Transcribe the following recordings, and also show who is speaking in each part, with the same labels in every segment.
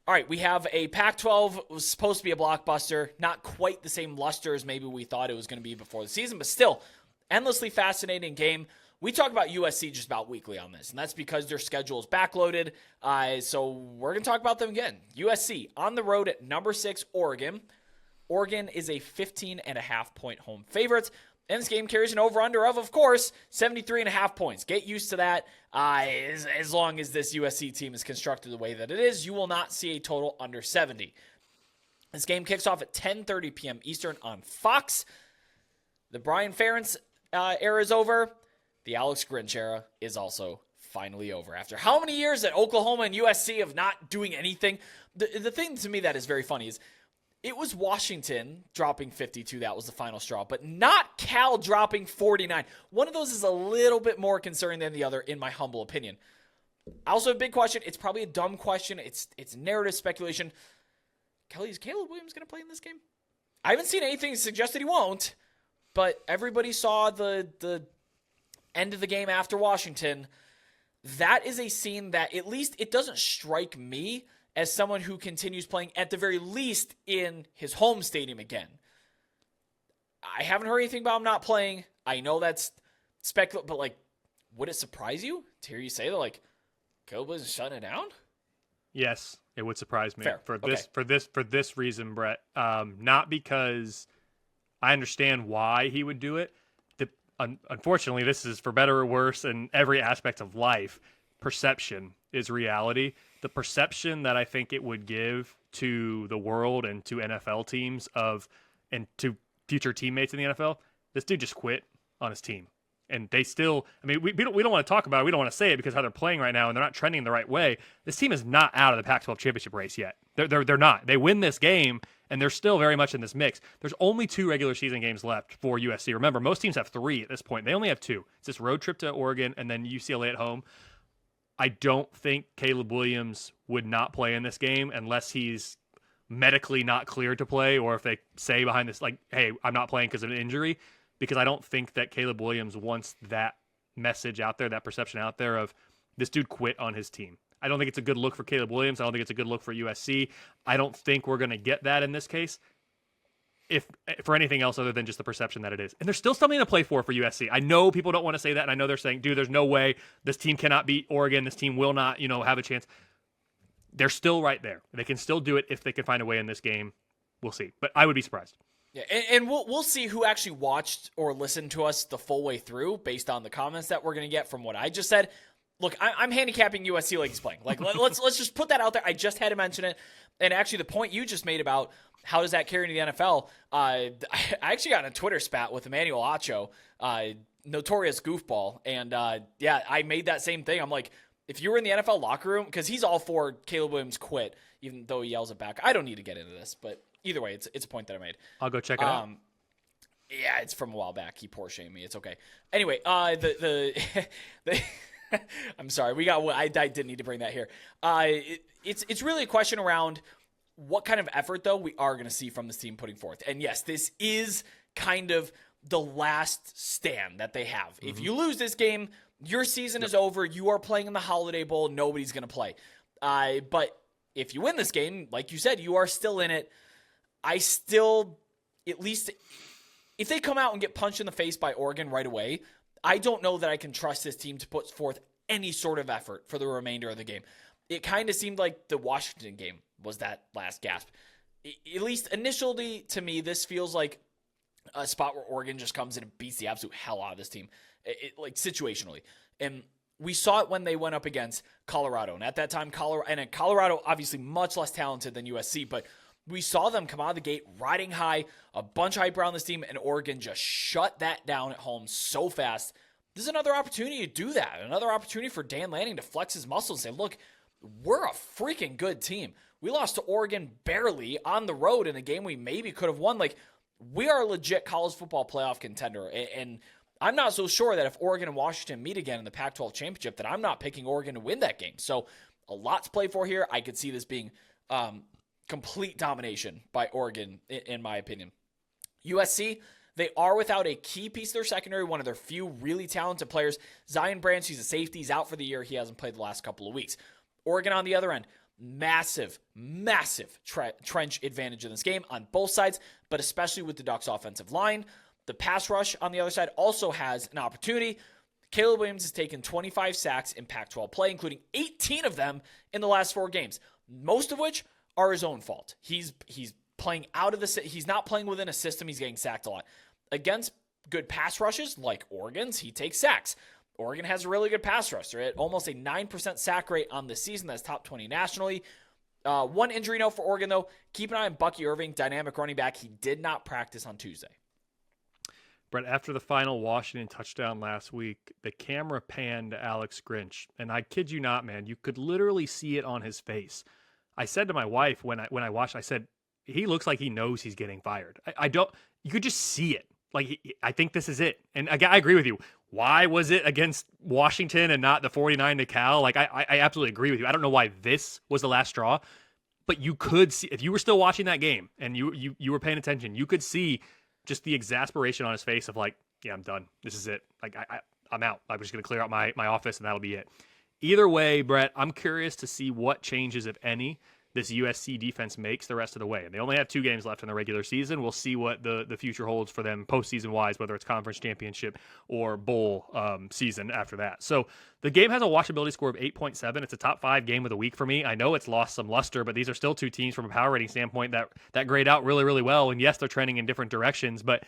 Speaker 1: All right, we have a Pac-12 was supposed to be a blockbuster, not quite the same luster as maybe we thought it was going to be before the season, but still, endlessly fascinating game. We talk about USC just about weekly on this, and that's because their schedule is backloaded, so we're going to talk about them again. USC on the road at number 6, Oregon. Oregon is a 15.5-point home favorite. And this game carries an over-under of course, 73.5 points. Get used to that. As long as this USC team is constructed the way that it is, you will not see a total under 70. This game kicks off at 10:30 p.m. Eastern on Fox. The Brian Ferentz era is over. The Alex Grinch era is also finally over. After how many years at Oklahoma and USC of not doing anything? The thing to me that is very funny is it was Washington dropping 52. That was the final straw, but not Cal dropping 49. One of those is a little bit more concerning than the other, in my humble opinion. Also, a big question. It's probably a dumb question. It's narrative speculation. Is Caleb Williams going to play in this game? I haven't seen anything to suggest that he won't, but everybody saw the end of the game after Washington. That is a scene that at least it doesn't strike me as someone who continues playing at the very least in his home stadium again. I haven't heard anything about him not playing. I know that's speculative, but would it surprise you to hear you say that Caleb is shutting it down?
Speaker 2: Yes, it would surprise me.
Speaker 1: Fair.
Speaker 2: For this reason, Brett. Not because I understand why he would do it. Unfortunately, this is for better or worse in every aspect of life. Perception is reality. The perception that I think it would give to the world and to NFL teams and to future teammates in the NFL, this dude just quit on his team. And they still, we don't want to talk about it. We don't want to say it because how they're playing right now and they're not trending the right way. This team is not out of the Pac-12 championship race yet. They're not. They win this game and they're still very much in this mix. There's only 2 regular season games left for USC. Remember, most teams have 3 at this point. They only have 2. It's this road trip to Oregon and then UCLA at home. I don't think Caleb Williams would not play in this game unless he's medically not cleared to play, or if they say behind this, hey, I'm not playing because of an injury, because I don't think that Caleb Williams wants that message out there, that perception out there of this dude quit on his team. I don't think it's a good look for Caleb Williams. I don't think it's a good look for USC. I don't think we're going to get that in this case, if for anything else other than just the perception that it is. And there's still something to play for USC. I know people don't want to say that, and I know they're saying, dude, there's no way this team cannot beat Oregon. This team will not, have a chance. They're still right there. They can still do it if they can find a way in this game. We'll see. But I would be surprised.
Speaker 1: Yeah, and we'll see who actually watched or listened to us the full way through based on the comments that we're going to get from what I just said. Look, I'm handicapping USC like he's playing. Let's just put that out there. I just had to mention it. And actually, the point you just made about how does that carry into the NFL, I actually got in a Twitter spat with Emmanuel Acho, notorious goofball. And, I made that same thing. I'm like, if you were in the NFL locker room, because he's all for Caleb Williams quit, even though he yells it back. I don't need to get into this, but either way, it's a point that I made.
Speaker 2: I'll go check it out.
Speaker 1: Yeah, it's from a while back. He poor shamed me. It's okay. Anyway, the I'm sorry. I didn't need to bring that here. It's really a question around what kind of effort, though, we are going to see from this team putting forth. And yes, this is kind of the last stand that they have. Mm-hmm. If you lose this game, your season is over. You are playing in the Holiday Bowl. Nobody's going to play. But if you win this game, like you said, you are still in it. I still, at least, if they come out and get punched in the face by Oregon right away, I don't know that I can trust this team to put forth any sort of effort for the remainder of the game. It kind of seemed like the Washington game was that last gasp. At least initially, to me, this feels like a spot where Oregon just comes in and beats the absolute hell out of this team, situationally. And we saw it when they went up against Colorado. And at that time, Colorado obviously much less talented than USC, but we saw them come out of the gate riding high, a bunch of hype around this team, and Oregon just shut that down at home so fast. This is another opportunity to do that. Another opportunity for Dan Lanning to flex his muscles and say, look, we're a freaking good team. We lost to Oregon barely on the road in a game we maybe could have won. We are a legit college football playoff contender. And I'm not so sure that if Oregon and Washington meet again in the Pac-12 championship, that I'm not picking Oregon to win that game. So a lot to play for here. I could see this being complete domination by Oregon, in my opinion. USC, they are without a key piece of their secondary, one of their few really talented players. Zion Branch, he's a safety. He's out for the year. He hasn't played the last couple of weeks. Oregon, on the other end, massive trench advantage in this game on both sides, but especially with the Ducks offensive line. The pass rush on the other side also has an opportunity. Caleb Williams has taken 25 sacks in Pac-12 play, including 18 of them in the last 4 games, most of which are his own fault. He's playing out of he's not playing within a system. He's getting sacked a lot. Against good pass rushes like Oregon's, he takes sacks. Oregon has a really good pass rush. They're at almost a 9% sack rate on the season. That's top 20 nationally. One injury note for Oregon, though. Keep an eye on Bucky Irving, dynamic running back. He did not practice on Tuesday.
Speaker 2: Brett, after the final Washington touchdown last week, the camera panned to Alex Grinch, and I kid you not, man, you could literally see it on his face. I said to my wife when I watched, I said, he looks like he knows he's getting fired. You could just see it. Like, I think this is it. And I agree with you. Why was it against Washington and not the 49 to Cal? Like, I absolutely agree with you. I don't know why this was the last straw, but you could see, if you were still watching that game and you were paying attention, you could see just the exasperation on his face of like, yeah, I'm done. This is it. Like, I'm out. I'm just going to clear out my office and that'll be it. Either way, Brett, I'm curious to see what changes, if any, this USC defense makes the rest of the way. And they only have 2 games left in the regular season. We'll see what the future holds for them postseason-wise, whether it's conference championship or bowl season after that. So the game has a watchability score of 8.7. It's a top 5 game of the week for me. I know it's lost some luster, but these are still 2 teams from a power rating standpoint that grade out really, really well. And yes, they're trending in different directions, but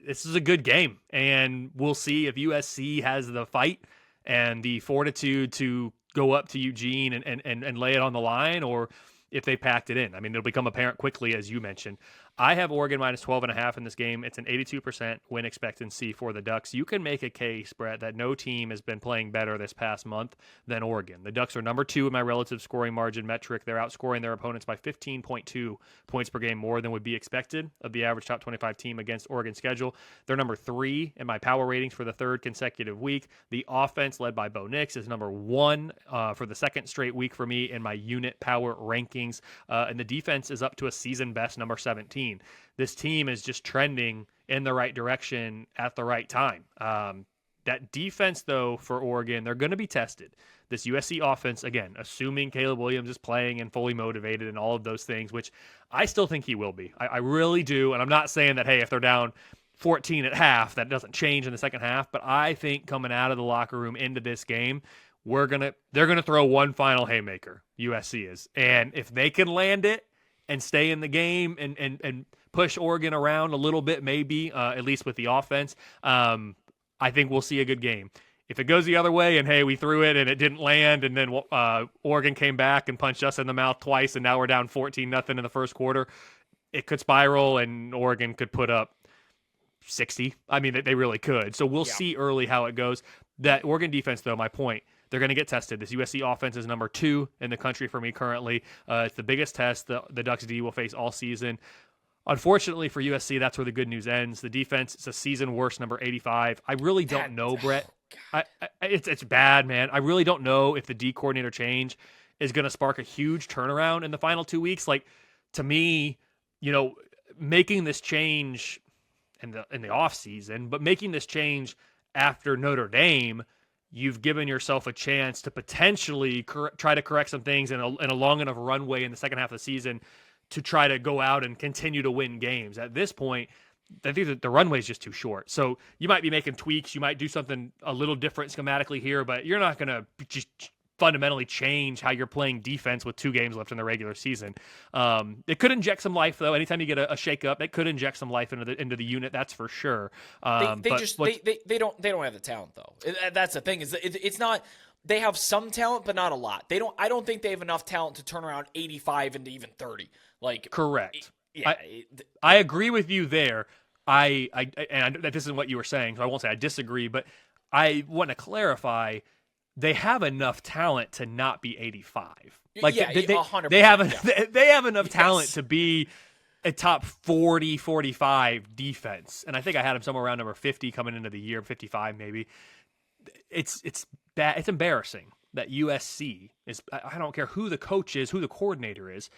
Speaker 2: this is a good game. And we'll see if USC has the fight and the fortitude to go up to Eugene and lay it on the line, or if they packed it in. I mean, it'll become apparent quickly, as you mentioned. I have Oregon minus 12.5 in this game. It's an 82% win expectancy for the Ducks. You can make a case, Brett, that no team has been playing better this past month than Oregon. The Ducks are number 2 in my relative scoring margin metric. They're outscoring their opponents by 15.2 points per game more than would be expected of the average top 25 team against Oregon's schedule. They're number 3 in my power ratings for the 3rd consecutive week. The offense, led by Bo Nix, is number 1 for the 2nd straight week for me in my unit power rankings. And the defense is up to a season best number 17. This team is just trending in the right direction at the right time. That defense, though, for Oregon, they're going to be tested. This USC offense, again, assuming Caleb Williams is playing and fully motivated and all of those things, which I still think he will be. I really do. And I'm not saying that, hey, if they're down 14 at half, that doesn't change in the second half. But I think coming out of the locker room into this game, they're gonna throw one final haymaker. USC is, and if they can land it and stay in the game and push Oregon around a little bit, maybe at least with the offense, I think we'll see a good game. If it goes the other way and, hey, we threw it and it didn't land, and then Oregon came back and punched us in the mouth twice, and now we're down 14-0 in the first quarter, it could spiral and Oregon could put up 60. I mean, they really could. So we'll see early how it goes. That Oregon defense, though, my point, they're going to get tested. This USC offense is number 2 in the country for me currently. It's the biggest test the Ducks D will face all season. Unfortunately for USC, that's where the good news ends. The defense is a season worst, number 85. I really don't know, Brett. It's bad, man. I really don't know if the D coordinator change is going to spark a huge turnaround in the final 2 weeks. Like, to me, making this change in the offseason, but making this change after Notre Dame, you've given yourself a chance to potentially try to correct some things in a long enough runway in the second half of the season to try to go out and continue to win games. At this point, I think that the runway is just too short. So you might be making tweaks. You might do something a little different schematically here, but you're not going to just fundamentally change how you're playing defense with 2 games left in the regular season. It could inject some life, though. Anytime you get a shakeup, it could inject some life into the unit. That's for sure.
Speaker 1: They don't have the talent, though. That's the thing. It's not. They have some talent, but not a lot. I don't think they have enough talent to turn around 85 into even 30. Like,
Speaker 2: correct. I agree with you there. And this is what you were saying, so I won't say I disagree, but I want to clarify. They have enough talent to not be 85. Like, they have enough talent to be a top 40, 45 defense. And I think I had them somewhere around number 50 coming into the year, 55 maybe. It's bad. It's embarrassing that USC is, I don't care who the coach is, who the coordinator is,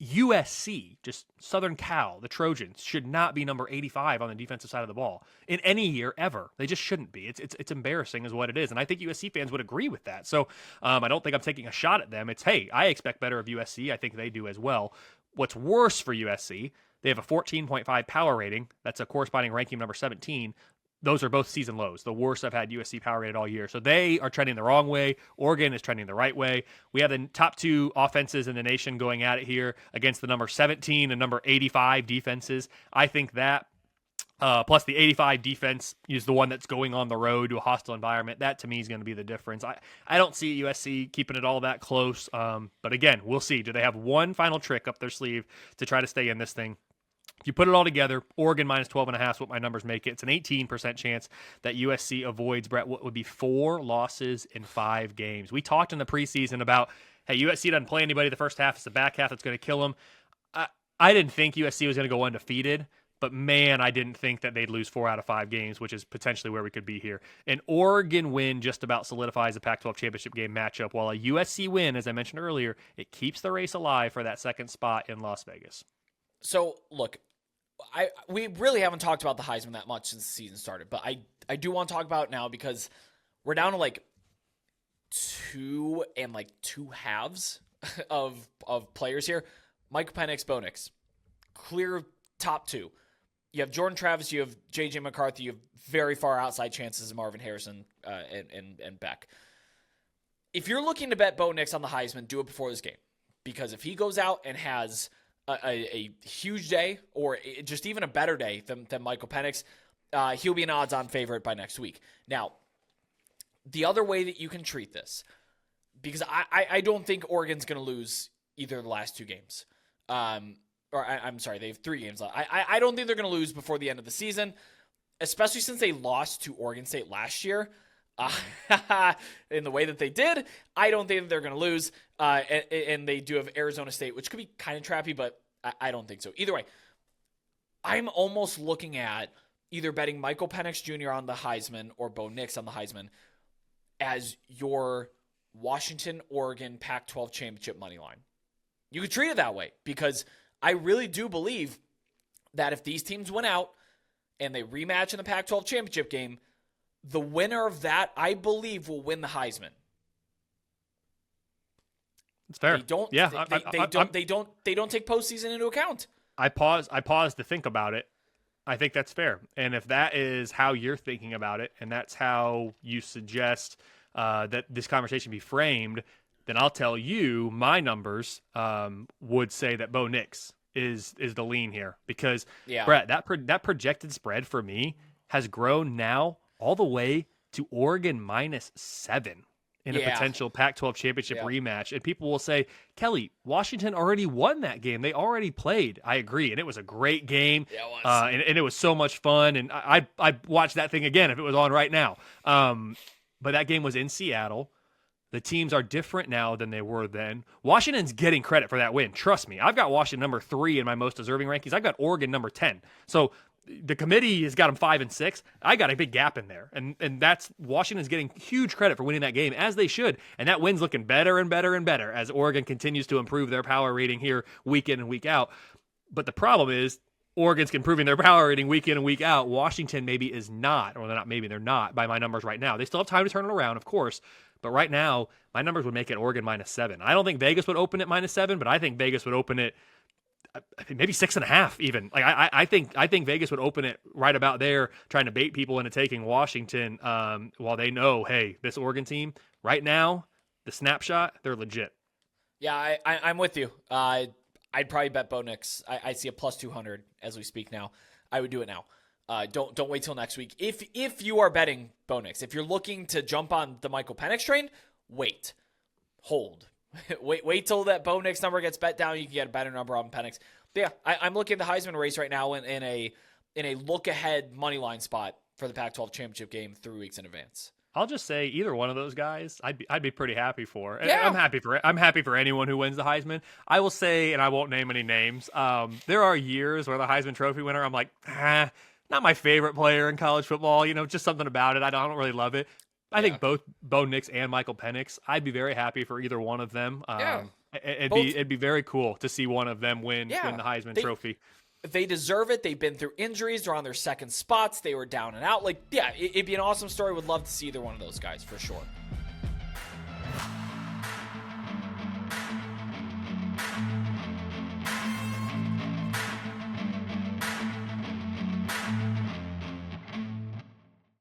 Speaker 2: USC, just Southern Cal, the Trojans, should not be number 85 on the defensive side of the ball in any year ever. They just shouldn't be. It's embarrassing is what it is. And I think USC fans would agree with that. So I don't think I'm taking a shot at them. It's, hey, I expect better of USC. I think they do as well. What's worse for USC, they have a 14.5 power rating. That's a corresponding ranking number 17. Those are both season lows, the worst I've had USC power rated all year. So they are trending the wrong way. Oregon is trending the right way. We have the top two offenses in the nation going at it here against the number 17 and number 85 defenses. I think that, plus the 85 defense is the one that's going on the road to a hostile environment. That, to me, is going to be the difference. I don't see USC keeping it all that close. But again, we'll see. Do they have one final trick up their sleeve to try to stay in this thing? If you put it all together, Oregon minus 12.5 is what my numbers make it. It's an 18% chance that USC avoids, Brett, what would be 4 losses in 5 games. We talked in the preseason about, hey, USC doesn't play anybody the first half. It's the back half that's going to kill them. I didn't think USC was going to go undefeated, but man, I didn't think that they'd lose 4 out of 5 games, which is potentially where we could be here. An Oregon win just about solidifies the Pac-12 championship game matchup, while a USC win, as I mentioned earlier, it keeps the race alive for that second spot in Las Vegas.
Speaker 1: So, look, we really haven't talked about the Heisman that much since the season started, but I do want to talk about it now because we're down to like 2 halves of players here. Michael Penix, Bo Nix, clear top 2. You have Jordan Travis, you have J.J. McCarthy, you have very far outside chances of Marvin Harrison and Beck. If you're looking to bet Bo Nix on the Heisman, do it before this game, because if he goes out and has a huge day, or just even a better day than Michael Penix, he'll be an odds-on favorite by next week. Now, the other way that you can treat this, because I don't think Oregon's going to lose either of the last 2 games. I'm sorry, they have 3 games left. I don't think they're going to lose before the end of the season, especially since they lost to Oregon State last year. In the way that they did, I don't think that they're going to lose. And they do have Arizona State, which could be kind of trappy, but I don't think so. Either way, I'm almost looking at either betting Michael Penix Jr. on the Heisman or Bo Nix on the Heisman as your Washington-Oregon Pac-12 championship money line. You could treat it that way, because I really do believe that if these teams win out and they rematch in the Pac-12 championship game, the winner of that, I believe, will win the Heisman.
Speaker 2: It's fair.
Speaker 1: They don't.
Speaker 2: Yeah,
Speaker 1: They don't take postseason into account.
Speaker 2: I paused to think about it. I think that's fair. And if that is how you're thinking about it, and that's how you suggest that this conversation be framed, then I'll tell you my numbers would say that Bo Nix is the lean here, because Brett, that projected spread for me has grown now all the way to Oregon minus 7 in a potential Pac-12 championship rematch. And people will say, Kelly, Washington already won that game. They already played. I agree. And it was a great game. Yeah, it was. And it was so much fun. And I'd watch that thing again if it was on right now. But that game was in Seattle. The teams are different now than they were then. Washington's getting credit for that win. Trust me. I've got Washington number 3 in my most deserving rankings. I've got Oregon number 10. So the committee has got them 5 and 6. I got a big gap in there. And that's Washington's getting huge credit for winning that game, as they should. And that win's looking better and better and better as Oregon continues to improve their power rating here week in and week out. But the problem is Oregon's improving their power rating week in and week out. Washington maybe is not, or they're not by my numbers right now. They still have time to turn it around, of course. But right now, my numbers would make it Oregon minus 7. I don't think Vegas would open it minus 7, but I think Vegas would open it maybe 6.5 even. Like I think Vegas would open it right about there, trying to bait people into taking Washington, while they know, hey, this Oregon team right now, the snapshot, they're legit.
Speaker 1: Yeah, I'm with you. I'd probably bet Bo Nix. I see a plus 200 as we speak now. I would do it now. Don't wait till next week. If you are betting Bo Nix, if you're looking to jump on the Michael Penix train, hold. wait till that Bo Nix number gets bet down. You can get a better number on Penix. But yeah, I'm looking at the Heisman race right now in a look ahead money line spot for the Pac-12 championship game 3 weeks in advance.
Speaker 2: I'll just say either one of those guys, I'd be pretty happy for.
Speaker 1: Yeah.
Speaker 2: I'm happy for anyone who wins the Heisman. I will say, and I won't name any names, there are years where the Heisman Trophy winner, I'm like, not my favorite player in college football. Just something about it. I don't really love it. I think both Bo Nix and Michael Penix, I'd be very happy for either one of them. It'd be very cool to see one of them win the Heisman Trophy.
Speaker 1: They deserve it. They've been through injuries. They're on their second spots. They were down and out. Like, yeah, it'd be an awesome story. Would love to see either one of those guys for sure.